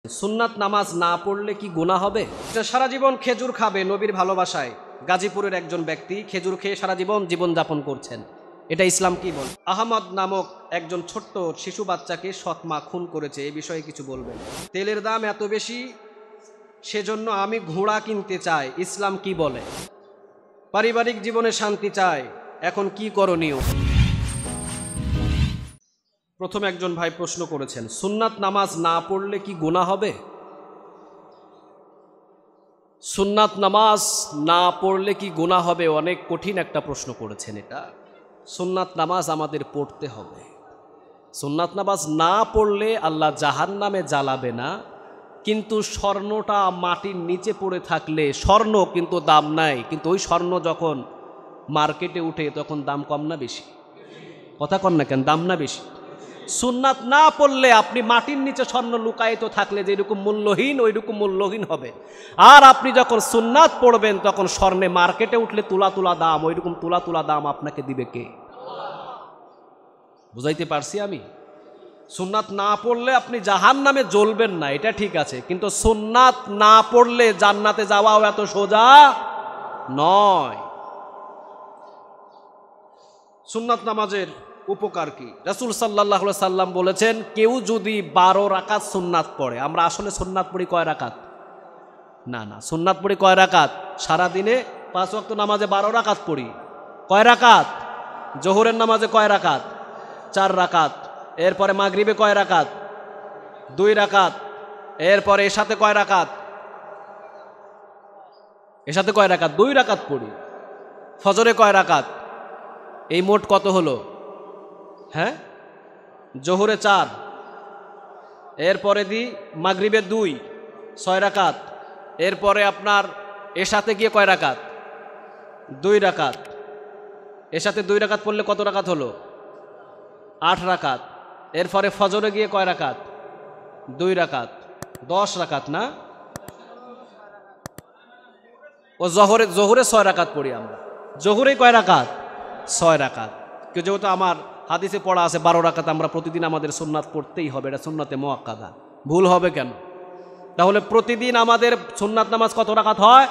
সুন্নাত নামাজ না পড়লে কি গুনাহ হবে? সারা জীবন খেজুর খাবে নবীর ভালোবাসায় গাজীপুরের একজন ব্যক্তি খেজুর খেয়ে সারা জীবন জীবনযাপন করছেন, এটা ইসলাম কি বল? আহমদ নামক একজন ছোট্ট শিশু বাচ্চাকে সৎ মা খুন করেছে, এ বিষয়ে কিছু বলবেন? তেলের দাম এত বেশি, সেজন্য আমি ঘোড়া কিনতে চাই, ইসলাম কি বলে? পারিবারিক জীবনে শান্তি চাই, এখন কি করণীয়? প্রথম একজন ভাই প্রশ্ন করেছেন, সুন্নাত নামাজ না পড়লে কি গুনাহ হবে? সুন্নাত নামাজ না পড়লে কি গুনাহ হবে? অনেক কঠিন একটা প্রশ্ন করেছেন। এটা সুন্নাত নামাজ আমাদের পড়তে হবে। সুন্নাত নামাজ না পড়লে আল্লাহ জাহান্নামে জ্বালাবে না, কিন্তু স্বর্ণটা মাটির নিচে পড়ে থাকলে, স্বর্ণ কিন্তু দাম নাই, কিন্তু ওই স্বর্ণ যখন মার্কেটে উঠে তখন দাম কম না বেশি? কথা কন না কেন? দাম না বেশি? সুন্নাত না পড়লে আপনি মাটির নিচে স্বর্ণ লুকায়িত থাকলে যেরকম মূল্যহীন, ওইরকম মূল্যহীন হবে। আর আপনি যখন সুন্নাত পড়বেন তখন স্বর্ণে মার্কেটে উঠলে তুলা তুলা দাম, ওইরকম তুলা তুলা দাম আপনাকে দিবে কে? বুঝাইতে পারছি আমি? সুন্নাত না পড়লে আপনি জাহান্নামে জ্বলবেন না, এটা ঠিক আছে, কিন্তু সুন্নাত না পড়লে জান্নাতে যাওয়াও এত সোজা নয়। সুন্নাত নামাজের উপকার কি? রাসূল সাল্লাল্লাহু আলাইহি সাল্লাম বলেছেন, কেউ যদি 12 রাকাত সুন্নাত পড়ে, আমরা আসলে সুন্নাত পড়ি কয় রাকাত? না, সুন্নাত পড়ি কয় রাকাত? সারাদিনে 5 ওয়াক্ত নামাজে 12 রাকাত পড়ি। কয় রাকাত? জোহরের নামাজে কয় রাকাত? 4 রাকাত। এরপরে মাগরিবে কয় রাকাত? 2 রাকাত। এরপরে এশাতে কয় রাকাত? এশাতে কয় রাকাত? 2 রাকাত পড়ি। ফজরে কয় রাকাত? এই মোট কত হলো? হ্যাঁ, জোহরে 4, এরপরে দিই মাগরিবে 2, 6 রাকাত। এরপরে আপনার এশাতে গিয়ে কয় রাকাত? 2 রাকাত। এশাতে 2 রাকাত পড়লে কত রাকাত হলো? 8 রাকাত। এরপরে ফজরে গিয়ে কয় রাকাত? 2 রাকাত, 10 রাকাত না? ও জোহরে 6 রাকাত পড়ি আমরা। জোহরে কয় রাকাত? 6 রাকাত। যেহেতু আমার হাদিসে পড়া আছে 12 রাকাত, আমরা প্রতিদিন আমাদের সুন্নাত পড়তেই হবে, এটা সুন্নাতে মুআক্কাদা। ভুল হবে কেন? তাহলে প্রতিদিন আমাদের সুন্নাত নামাজ কত রাকাত হয়?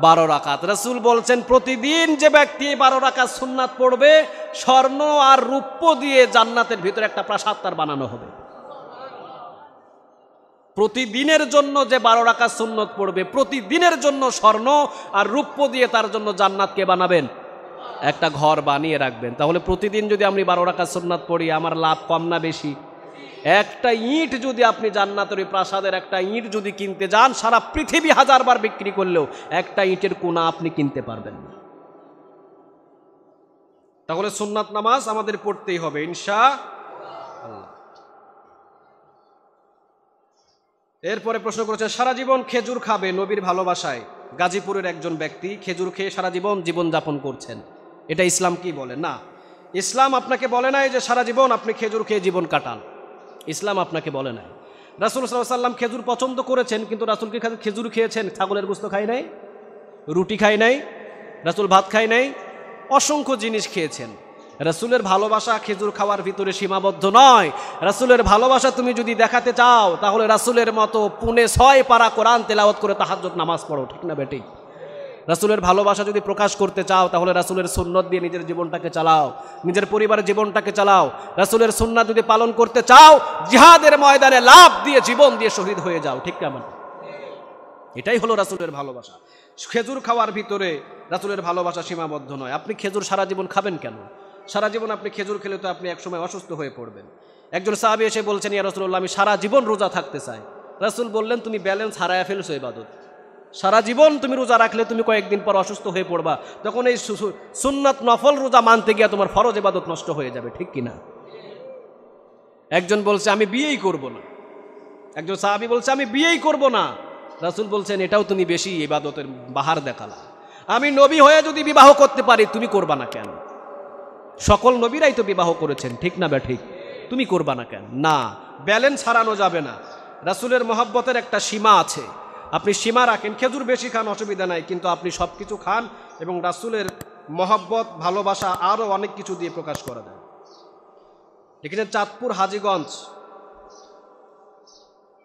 12 রাকাত। রাসূল বলছেন, প্রতিদিন যে ব্যক্তি 12 রাকাত সুন্নাত পড়বে, স্বর্ণ আর রূপ্য দিয়ে জান্নাতের ভিতরে একটা প্রাসাদ তার বানানো হবে। প্রতিদিনের জন্য যে 12 রাকাত সুন্নাত পড়বে, প্রতিদিনের জন্য স্বর্ণ আর রূপ্য দিয়ে তার জন্য জান্নাতকে বানাবেন, একটা ঘর বানিয়ে রাখবেন। তাহলে প্রতিদিন যদি আমি 12 রাকাত সুন্নাত পড়ি, আমার লাভ কম না বেশি? একটা ইট যদি আপনি জান্নাতের প্রাসাদের একটা ইট যদি কিনতে যান, সারা পৃথিবী 1000 বার বিক্রি করলেও একটা ইটের কোনা আপনি কিনতে পারবেন না। তাহলে সুন্নাত নামাজ আমাদের পড়তেই হবে ইনশাআল্লাহ। এরপরে প্রশ্ন করেছে, সারা জীবন খেজুর খাবে নবীর ভালোবাসায় গাজীপুরের একজন ব্যক্তি খেজুর খেয়ে সারা জীবন জীবনযাপন করছেন, এটা ইসলাম কি বলে? না, ইসলাম আপনাকে বলে নাই যে সারা জীবন আপনি খেজুর খেয়ে জীবন কাটান, ইসলাম আপনাকে বলে নাই। রাসূল সাল্লাল্লাহু আলাইহি ওয়াসাল্লাম খেজুর পছন্দ করেছেন, কিন্তু রাসূল কি খেজুর খেয়েছেন? ছাগলের গোশত খায় নাই, রুটি খায় নাই, রাসূল ভাত খায় নাই, অসংখ্য জিনিস খেয়েছেন। রাসূলের ভালোবাসা খেজুর খাওয়ার ভিতরে সীমাবদ্ধ নয়। রাসূলের ভালোবাসা তুমি যদি দেখাতে চাও, তাহলে রাসূলের মতো 6 পারা কোরআন তেলাওয়াত করে তাহাজ্জুদ নামাজ পড়ো, ঠিক না বেটি? রাসূলের ভালোবাসা যদি প্রকাশ করতে চাও, তাহলে রাসূলের সুন্নত দিয়ে নিজের জীবনটাকে চালাও, নিজের পরিবারের জীবনটাকে চালাও। রাসূলের সুন্নাত যদি পালন করতে চাও, জিহাদের ময়দানে লাভ দিয়ে জীবন দিয়ে শহীদ হয়ে যাও, ঠিক না? এটাই হলো রাসূলের ভালোবাসা। খেজুর খাওয়ার ভিতরে রাসূলের ভালোবাসা সীমাবদ্ধ নয়। আপনি খেজুর সারা জীবন খাবেন কেন? সারা জীবন আপনি খেজুর খেলে তো আপনি একসময় অসুস্থ হয়ে পড়বেন। একজন সাহাবী এসে বলছেন, ইয়া রাসূলুল্লাহ, আমি সারা জীবন রোজা থাকতে চাই। রাসূল বললেন, তুমি ব্যালেন্স হারায়া ফেলছো ইবাদত। সারা জীবন তুমি রোজা রাখলে তুমি কয়েকদিন পর অসুস্থ হয়ে পড়বা, তখন এই সুন্নাত নফল রোজা মানতে গিয়ে তোমার ফরজ ইবাদত নষ্ট হয়ে যাবে, ঠিক কিনা? একজন বলছে, আমি বিয়েই করব না। একজন সাহাবী বলছে, আমি বিয়েই করব না। রাসূল বলছেন, এটাও তুমি বেশি ইবাদতের বাহার দেখালা। আমি নবী হয়ে যদি বিবাহ করতে পারি, তুমি করবা না কেন? সকল নবীরাই তো বিবাহ করেছেন, ঠিক না ঠিক? তুমি করবা না কেন? না, ব্যালেন্স হারানো যাবে না। রাসূলের মহব্বতের একটা সীমা আছে, আপনি সীমা রাখেন। খেজুর বেশি খান, অসুবিধা নাই, কিন্তু আপনি সব কিছু খান, এবং রাসূলের মহব্বত ভালোবাসা আরও অনেক কিছু দিয়ে প্রকাশ করা যায়। এখানে চাঁদপুর হাজীগঞ্জ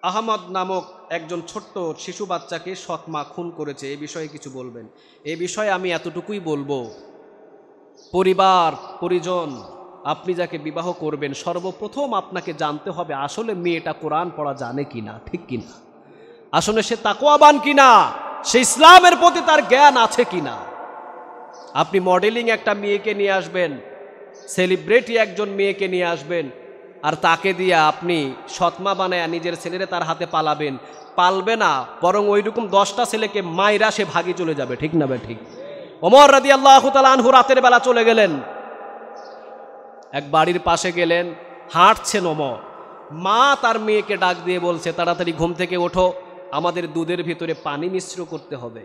আহমদ নামক একজন ছোট্ট শিশু বাচ্চাকে সৎ মা খুন করেছে, এই বিষয়ে কিছু বলবেন? এই বিষয়ে আমি এতটুকুই বলবো, পরিবার পরিজন, আপনি যাকে বিবাহ করবেন সর্বপ্রথম আপনাকে জানতে হবে আসলে মেয়েটা কোরআন পড়া জানে কিনা, ঠিক কিনা, আসলে সে তাকওয়াবান কিনা, সে ইসলামের প্রতি তার জ্ঞান আছে কিনা। আপনি মডেলিং একটা মেয়েকে নিয়ে আসবেন, সেলিব্রিটি একজন মেয়েকে নিয়ে আসবেন, আর তাকে দিয়ে আপনি সৎমা বানায় নিজের ছেলেরে তার হাতে পালাবেন, পালবে না, বরং ওইরকম 10টা ছেলেকে মাইরা সে ভাগি চলে যাবে, ঠিক না? ঠিক। ওমর রাদিয়াল্লাহু তাআলা আনহু রাতের বেলা চলে গেলেন, এক বাড়ির পাশে গেলেন, হাঁটছেন ওমর, মা তার মেয়েকে ডাক দিয়ে বলছে তাড়াতাড়ি ঘুম থেকে ওঠো, আমাদের দুধের ভিতরে পানি মিশ্র করতে হবে।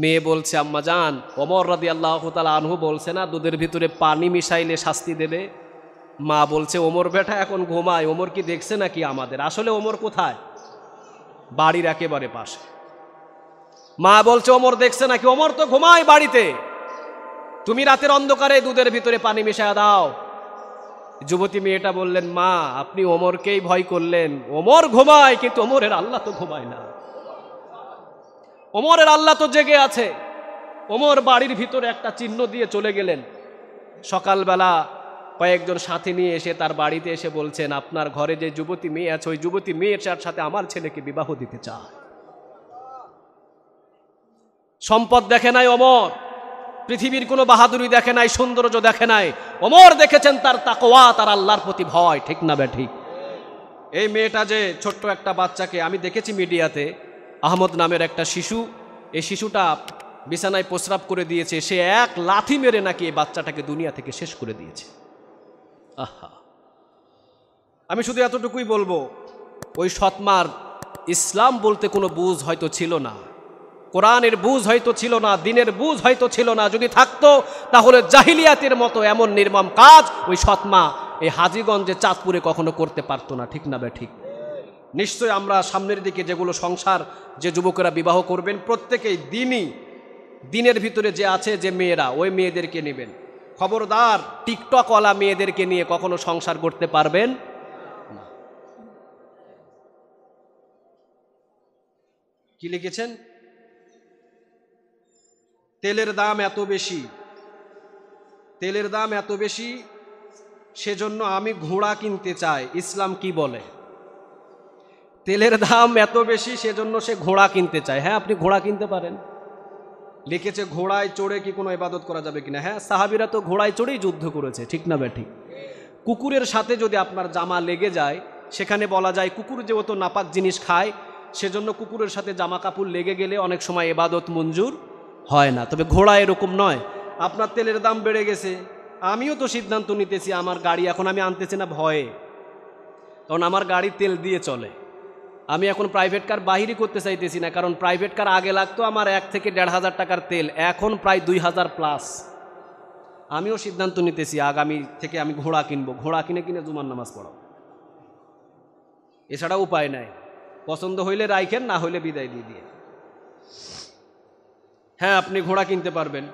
মেয়ে বলছে আম্মাজান, ওমর রাদিয়াল্লাহু তাআলা আনহু বলছে না দুধের ভিতরে পানি মিশাইলে শাস্তি দেবে? মা বলছে ওমর বেটা এখন ঘুমায়, ওমর কি দেখছে নাকি আমাদের? আসলে ওমর কোথায়? বাড়ির একেবারে পাশে। মা বলছে ওমর দেখছে নাকি? ওমর তো ঘুমায় বাড়িতে, তুমি রাতের অন্ধকারে দুধের ভিতরে পানি মিশায়া দাও। যুবতী মেয়েটা বললেন মা আপনি ওমরকেই ভয় করলেন, ওমর ঘুমায় কিন্তু ওমরের আল্লাহ তো ঘুমায় না, ওমরের আল্লাহ তো জেগে আছে। ওমর বাড়ির ভিতরে একটা চিহ্ন দিয়ে চলে গেলেন। সকালবেলা কয়েকজন সাথী নিয়ে এসে তার বাড়িতে এসে বলছেন আপনার ঘরে যে যুবতী মেয়ে আছে ওই যুবতী মেয়ের সাথে আমার ছেলেকে বিবাহ দিতে চায়। সম্পদ দেখে নাই ওমর, পৃথিবীর কোনো বাহাদুরি দেখে নাই, সৌন্দর্য দেখে নাই, ওমর দেখেছেন তার তাকওয়া, তার আল্লাহর প্রতি ভয়, ঠিক না ঠিক? এই মেয়েটা যে ছোট্ট একটা বাচ্চাকে আমি দেখেছি মিডিয়াতে, আহমদ নামের একটা শিশু, এই শিশুটা বিছানায় প্রস্রাব করে দিয়েছে, সে এক লাথি মেরে নাকি এই বাচ্চাটাকে দুনিয়া থেকে শেষ করে দিয়েছে। আহা, আমি শুধু এতটুকুই বলবো, ওই সৎমার ইসলাম বলতে কোনো বুঝ হয়তো ছিল না, কোরআনের বুঝ হয়তো ছিল না, দিনের বুঝ হয়তো ছিল না। যদি থাকতো তাহলে জাহিলিয়াতের মতো এমন নির্মম কাজ ওই সৎমা এই হাজীগঞ্জে চাঁদপুরে কখনো করতে পারতো না, ঠিক না ঠিক? নিশ্চয় আমরা সামনের দিকে যেগুলো সংসার, যে যুবকেরা বিবাহ করবেন প্রত্যেকেই দিনের ভিতরে যে আছে যে মেয়েরা, ওই মেয়েদেরকে নেবেন। খবরদার টিকটকওয়ালা মেয়েদেরকে নিয়ে কখনো সংসার করতে পারবেন না। কি লিখেছেন? তেলের দাম এত বেশি, তেলের দাম এত বেশি, সেজন্য আমি ঘোড়া কিনতে চাই। ইসলাম কি বলে? তেলের দাম এত বেশি সেজন্য সে ঘোড়া কিনতে চায়। হ্যাঁ, আপনি ঘোড়া কিনতে পারেন। লিখেছে ঘোড়ায় চড়ে কি কোনো ইবাদত করা যাবে কিনা? হ্যাঁ, সাহাবীরা তো ঘোড়ায় চড়েই যুদ্ধ করেছে, ঠিক না ঠিক? কুকুরের সাথে যদি আপনার জামা লেগে যায়, সেখানে বলা যায় কুকুর যেহেতু নাপাক জিনিস খায়, সেজন্য কুকুরের সাথে জামা কাপড় লেগে গেলে অনেক সময় ইবাদত মঞ্জুর হয় না। তবে ঘোড়া এরকম নয়। আপনার তেলের দাম বেড়ে গেছে, আমিও তো সিদ্ধান্ত নিতেছি আমার গাড়ি এখন আমি আনতেছি না ভয়ে, কারণ আমার গাড়ি তেল দিয়ে চলে। আমি এখন প্রাইভেট কার বাহিরই করতে চাইতেছি না, কারণ প্রাইভেট কার আগে লাগতো আমার 1 থেকে 1,500 টাকার তেল, এখন প্রায় 2,000 প্লাস। আমিও সিদ্ধান্ত নিতেছি আগামী থেকে আমি ঘোড়া কিনবো, ঘোড়া কিনে জুমার নামাজ পড়াবো, এছাড়া উপায় নাই। পছন্দ হইলে রাইখেন, না হইলে বিদায় দিয়ে। হ্যাঁ, আপনি ঘোড়া কিনতে পারবেন,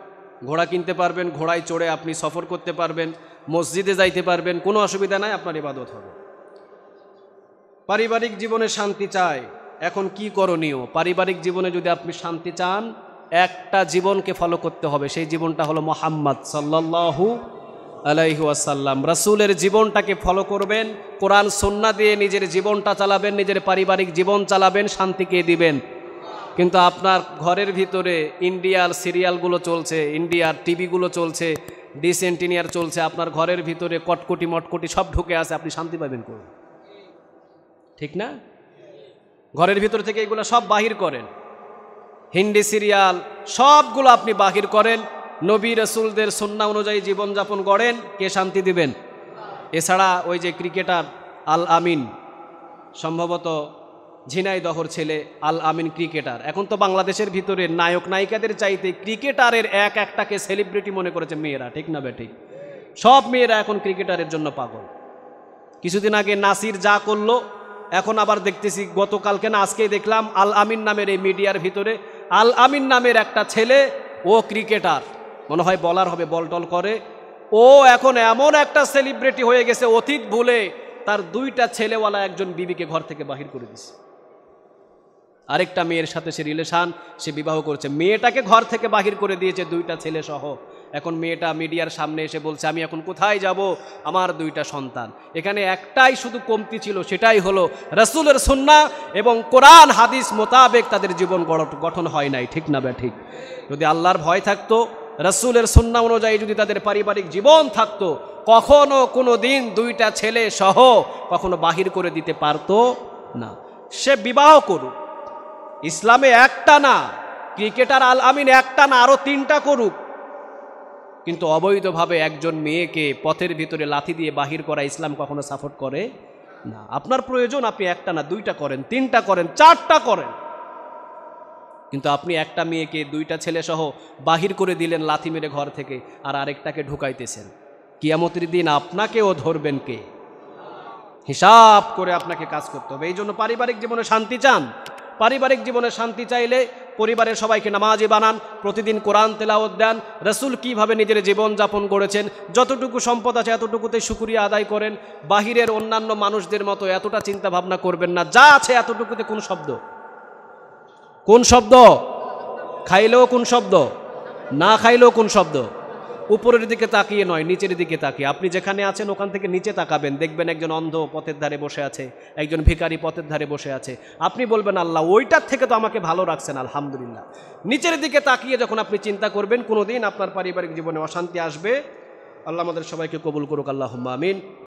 ঘোড়া কিনতে পারবেন, ঘোড়ায় চড়ে আপনি সফর করতে পারবেন, মসজিদে যাইতে পারবেন, কোনো অসুবিধা নাই, আপনার ইবাদত হবে। পারিবারিক জীবনে শান্তি চায়, এখন কি করণীয়? পারিবারিক জীবনে যদি আপনি শান্তি চান, একটা জীবনকে ফলো করতে হবে, সেই জীবনটা হলো মুহাম্মদ সাল্লাল্লাহু আলাইহি ওয়াসাল্লাম। রাসূলের জীবনটাকে ফলো করবেন, কোরআন সুন্নাহ দিয়ে নিজের জীবনটা চালাবেন, নিজের পারিবারিক জীবন চালাবেন, শান্তিকে দিবেন। কিন্তু আপনার ঘরের ভিতরে ইন্ডিয়ার সিরিয়ালগুলো চলছে, ইন্ডিয়ার টিভিগুলো চলছে, ডিসেন্টিনিয়ার চলছে, আপনার ঘরের ভিতরে কটকটি মটকটি সব ঢুকে আছে, আপনি শান্তি পাবেন কোন? ঠিক না? ঘরের ভিতর থেকে এগুলো সব বাহির করেন, হিন্দি সিরিয়াল সবগুলো আপনি বাহির করেন, নবী রাসূলদের সুন্নাহ অনুযায়ী জীবনযাপন গড়েন, কে শান্তি দিবেন? এছাড়া ওই যে ক্রিকেটার আল আমিন, সম্ভবত ঝিনাইদহর ছেলে আল আমিন ক্রিকেটার, এখন তো বাংলাদেশের ভিতরে নায়ক নায়িকাদের চাইতে ক্রিকেটারের একটাকে সেলিব্রিটি মনে করেছে মেয়েরা, ঠিক না ঠিক? সব মেয়েরা এখন ক্রিকেটারের জন্য পাগল। কিছুদিন আগে নাসির যা করলো, এখন আবার দেখতেছি গতকালকে না আজকেই দেখলাম আল আমিন নামের এই মিডিয়ার ভিতরে আল আমিন নামের একটা ছেলে, ও ক্রিকেটার, মনে হয় বলার হবে, বল টল করে, ও এখন এমন একটা সেলিব্রিটি হয়ে গেছে, অতীত ভুলে তার 2টা ছেলেওয়ালা একজন বিবিকে ঘর থেকে বাহির করে দিছে। আরেকটা মেয়ের সাথে সে রিলেশন, সে বিবাহ করেছে, মেয়েটাকে ঘর থেকে বাহির করে দিয়েছে 2টা ছেলে সহ। এখন মেয়েটা মিডিয়ার সামনে এসে বলছে আমি এখন কোথায় যাব, আমার 2টা সন্তান। এখানে একটাই শুধু কমতি ছিল, সেটাই হলো রাসূলের সুন্নাহ এবং কোরআন হাদিস মোতাবেক তাদের জীবন গঠন হয় নাই। ঠিক না বে ঠিক? যদি আল্লাহর ভয় থাকতো, রাসূলের সুন্নাহ অনুযায়ী যদি তাদের পারিবারিক জীবন থাকতো, কখনো কোনো দিন 2টা ছেলে সহ কখনো বাহির করে দিতে পারতো না। সে বিবাহ করুক, ইসলামে একটা না, ক্রিকেটার আল আমিন একটা না, আরো 3টা করুক, কিন্তু অবৈধভাবে একজন মেয়েকে পথের ভিতরে লাথি দিয়ে বাহির করা ইসলাম কখনো সাপোর্ট করে না। আপনার প্রয়োজন আপনি একটা না 2টা করেন, 3টা করেন, 4টা করেন, কিন্তু আপনি একটা মেয়েকে 2টা ছেলে সহ বাহির করে দিলেন লাথি মেরে ঘর থেকে, আর আরেকটাকে ঢুকাইতেছেন। কিয়ামতের দিন আপনাকেও ধরবেন কে? হিসাব করে আপনাকে কাজ করতে হবে। এই জন্য পারিবারিক জীবনে শান্তি চান, পারিবারিক জীবনে শান্তি চাইলে পরিবারের সবাইকে নামাজি বানান, প্রতিদিন কোরআন তেলাওয়াত দেন, রাসূল কিভাবে নিজের জীবন যাপন করেছেন, যতটুকু সম্পদ আছে এতটুকুতে শুকরিয়া আদায় করেন। বাহিরের অন্যান্য মানুষদের মতো এতটা চিন্তা ভাবনা করবেন না, যা আছে এতটুকুতে। কোন শব্দ? কোন শব্দ? খাইলেও কোন শব্দ, না খাইলেও কোন শব্দ? উপরের দিকে তাকিয়ে নয়, নিচের দিকে তাকিয়ে। আপনি যেখানে আছেন ওখান থেকে নিচে তাকাবেন, দেখবেন একজন অন্ধ পথের ধারে বসে আছে, একজন ভিখারি পথের ধারে বসে আছে। আপনি বলবেন আল্লাহ ওইটার থেকে তো আমাকে ভালো রাখছেন, আলহামদুলিল্লাহ। নিচের দিকে তাকিয়ে যখন আপনি চিন্তা করবেন, কোনোদিন আপনার পারিবারিক জীবনে অশান্তি আসবে। আল্লাহ আমাদের সবাইকে কবুল করুক, আল্লাহুম্মা আমিন।